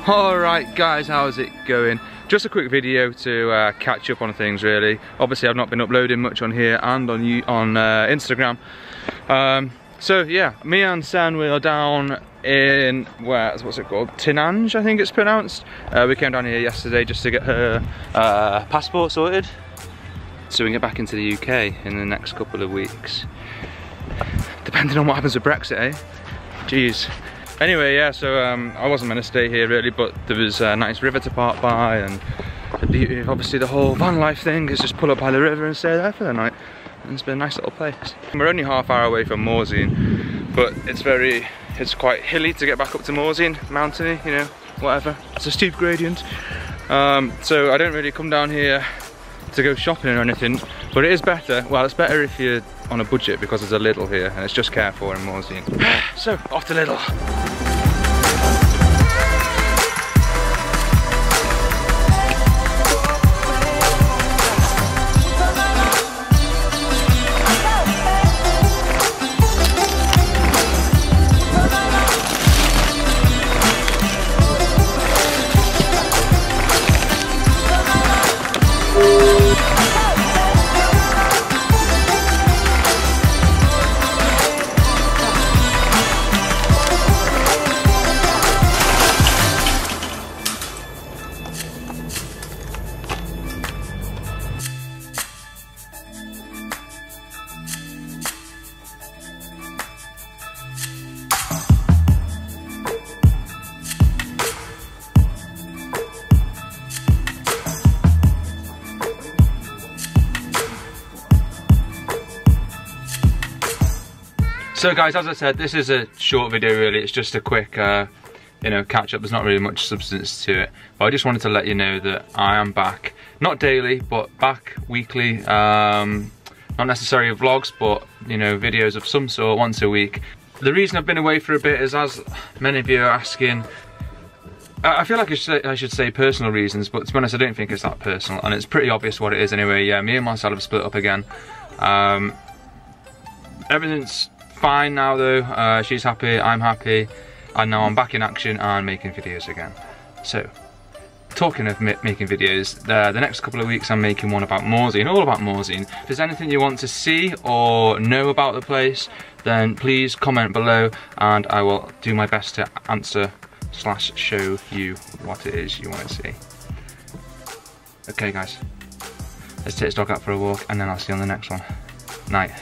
Alright guys, how's it going? Just a quick video to catch up on things really. Obviously I've not been uploading much on here and on Instagram. So yeah, me and Sen, we are down in, what's it called? Tinange, I think it's pronounced. We came down here yesterday just to get her passport sorted, so we can get back into the UK in the next couple of weeks. Depending on what happens with Brexit, eh? Jeez. Anyway, yeah, so I wasn't meant to stay here really, but there was a nice river to park by, and the beauty of obviously the whole van life thing is just pull up by the river and stay there for the night. And it's been a nice little place. We're only half hour away from 𝐬𝐬𝐬, but it's quite hilly to get back up to 𝐬𝐬𝐬, mountainy, you know, whatever. It's a steep gradient. So I don't really come down here to go shopping or anything, but it is better. Well, it's better if you're on a budget because there's a Lidl here and it's just cared for in 𝐬𝐬𝐬. So, off to Lidl. So guys, as I said, this is a short video really. It's just a quick you know, catch up. There's not really much substance to it, but I just wanted to let you know that I am back, not daily but back weekly. Not necessarily vlogs, but you know, videos of some sort once a week. The reason I've been away for a bit is, as many of you are asking, I feel like I should say personal reasons, but to be honest I don't think it's that personal, and it's pretty obvious what it is anyway. Yeah, me and Marcel have split up again. Everything's fine now though. She's happy, I'm happy, and now I'm back in action and making videos again. So, talking of making videos, the next couple of weeks I'm making one about 𝐬𝐬𝐬, all about 𝐬𝐬𝐬. If there's anything you want to see or know about the place, then please comment below and I will do my best to answer / show you what it is you want to see. Okay guys, let's take this dog out for a walk and then I'll see you on the next one. Night.